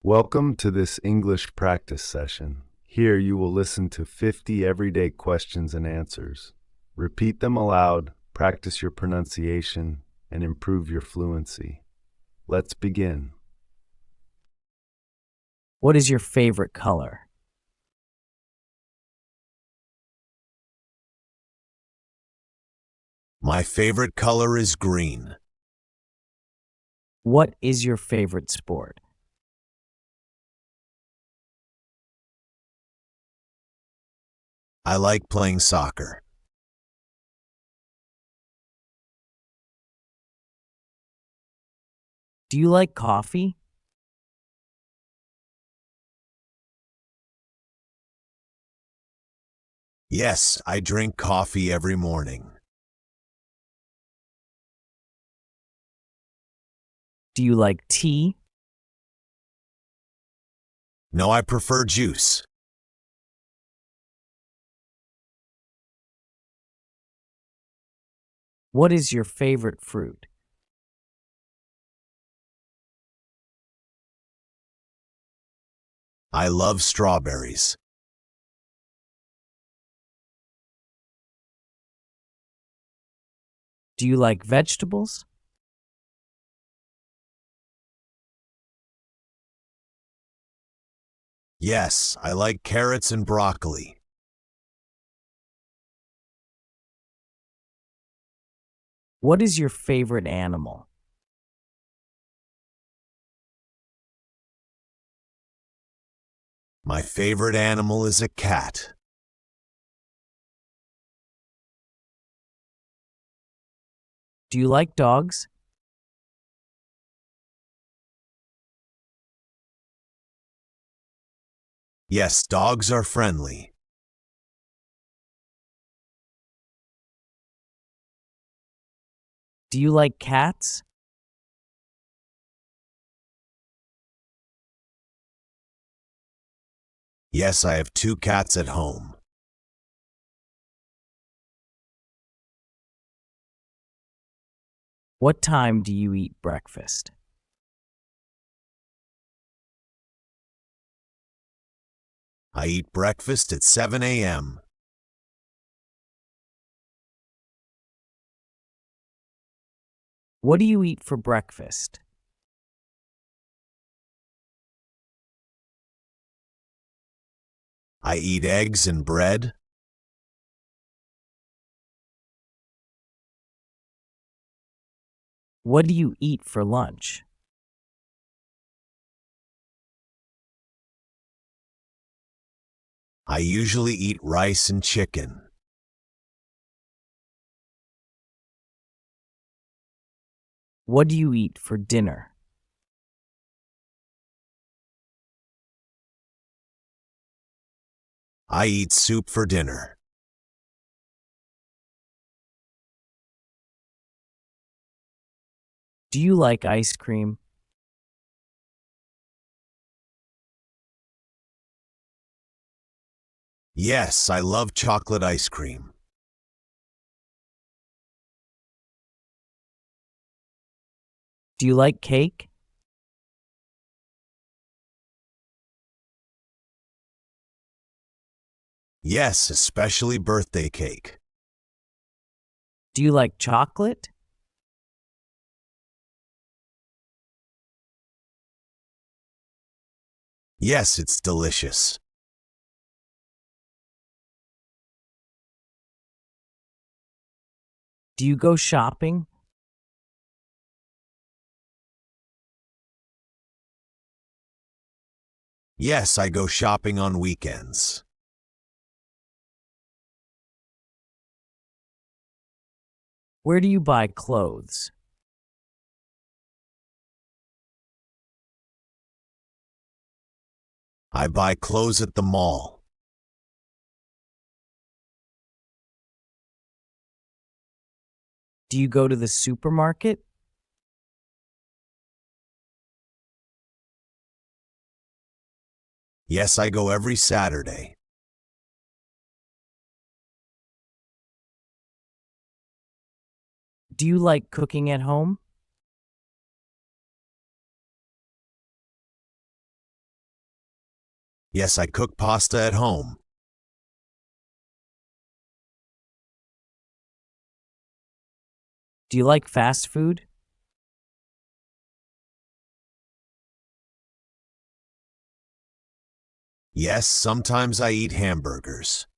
Welcome to this English practice session. Here you will listen to 50 everyday questions and answers. Repeat them aloud, practice your pronunciation, and improve your fluency. Let's begin. What is your favorite color? My favorite color is green. What is your favorite sport? I like playing soccer. Do you like coffee? Yes, I drink coffee every morning. Do you like tea? No, I prefer juice. What is your favorite fruit? I love strawberries. Do you like vegetables? Yes, I like carrots and broccoli. What is your favorite animal? My favorite animal is a cat. Do you like dogs? Yes, dogs are friendly. Do you like cats? Yes, I have 2 cats at home. What time do you eat breakfast? I eat breakfast at 7 a.m. What do you eat for breakfast? I eat eggs and bread. What do you eat for lunch? I usually eat rice and chicken. What do you eat for dinner? I eat soup for dinner. Do you like ice cream? Yes, I love chocolate ice cream. Do you like cake? Yes, especially birthday cake. Do you like chocolate? Yes, it's delicious. Do you go shopping? Yes, I go shopping on weekends. Where do you buy clothes? I buy clothes at the mall. Do you go to the supermarket? Yes, I go every Saturday. Do you like cooking at home? Yes, I cook pasta at home. Do you like fast food? Yes, sometimes I eat hamburgers.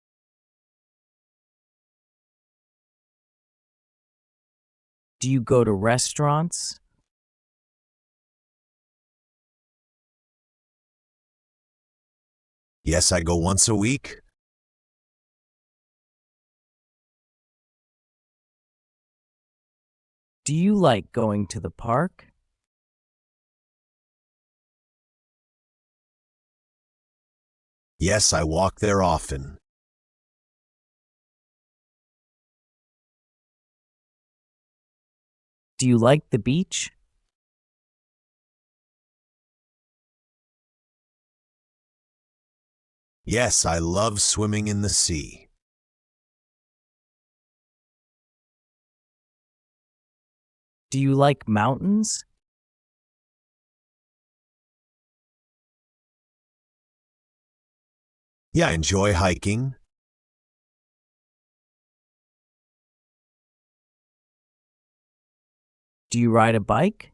Do you go to restaurants? Yes, I go once a week. Do you like going to the park? Yes, I walk there often. Do you like the beach? Yes, I love swimming in the sea. Do you like mountains? Yeah, I enjoy hiking. Do you ride a bike?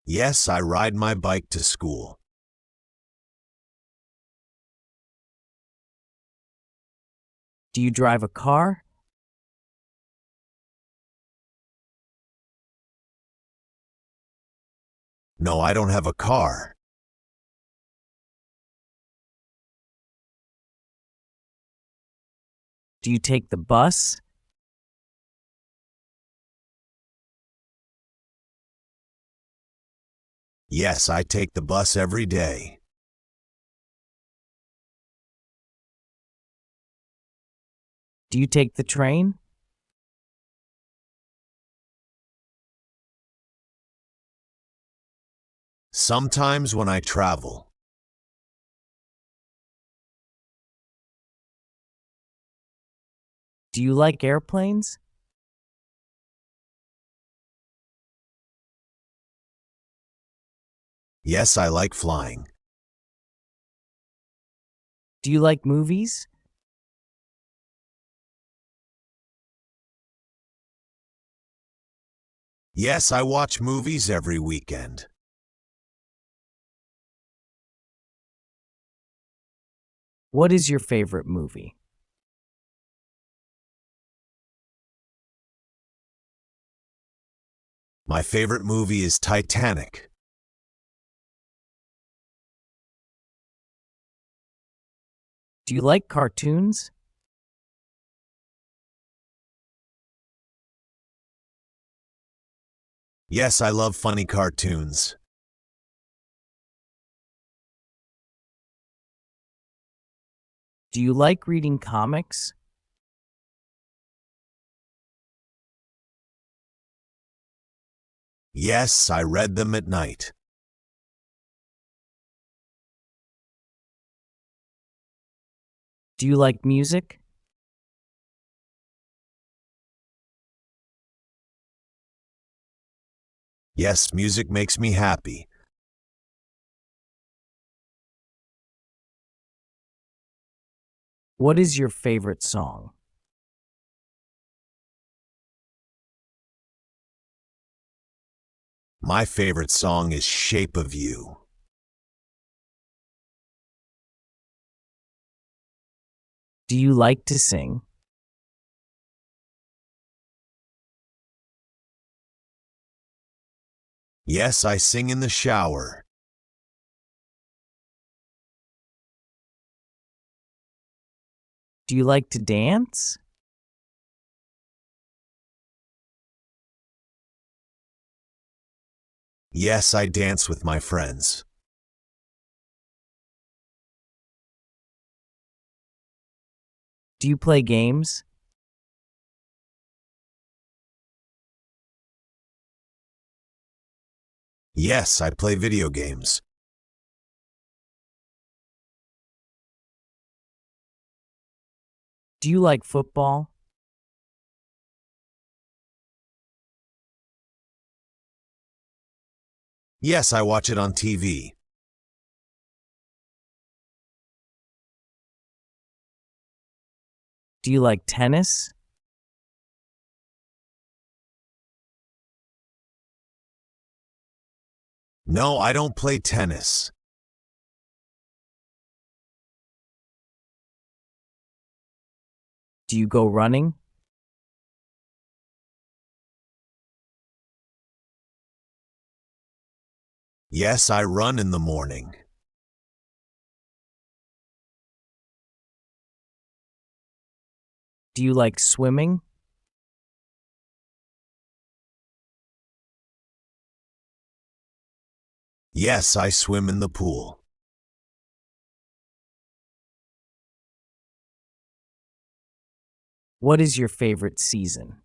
Yes, I ride my bike to school. Do you drive a car? No, I don't have a car. Do you take the bus? Yes, I take the bus every day. Do you take the train? Sometimes when I travel. Do you like airplanes? Yes, I like flying. Do you like movies? Yes, I watch movies every weekend. What is your favorite movie? My favorite movie is Titanic. Do you like cartoons? Yes, I love funny cartoons. Do you like reading comics? Yes, I read them at night. Do you like music? Yes, music makes me happy. What is your favorite song? My favorite song is Shape of You. Do you like to sing? Yes, I sing in the shower. Do you like to dance? Yes, I dance with my friends. Do you play games? Yes, I play video games. Do you like football? Yes, I watch it on TV. Do you like tennis? No, I don't play tennis. Do you go running? Yes, I run in the morning. Do you like swimming? Yes, I swim in the pool. What is your favorite season?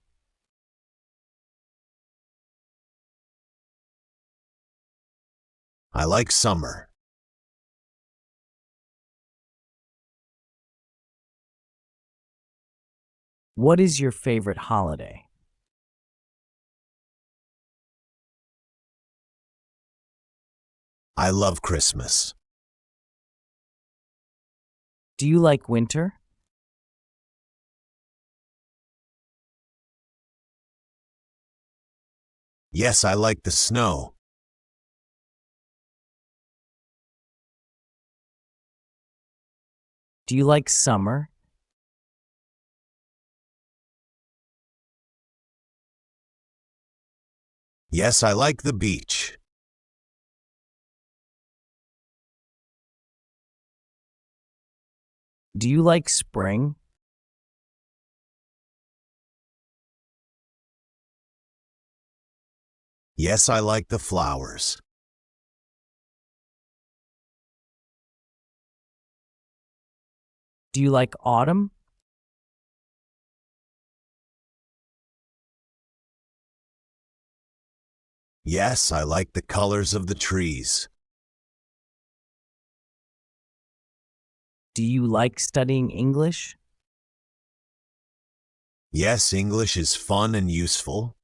I like summer. What is your favorite holiday? I love Christmas. Do you like winter? Yes, I like the snow. Do you like summer? Yes, I like the beach. Do you like spring? Yes, I like the flowers. Do you like autumn? Yes, I like the colors of the trees. Do you like studying English? Yes, English is fun and useful.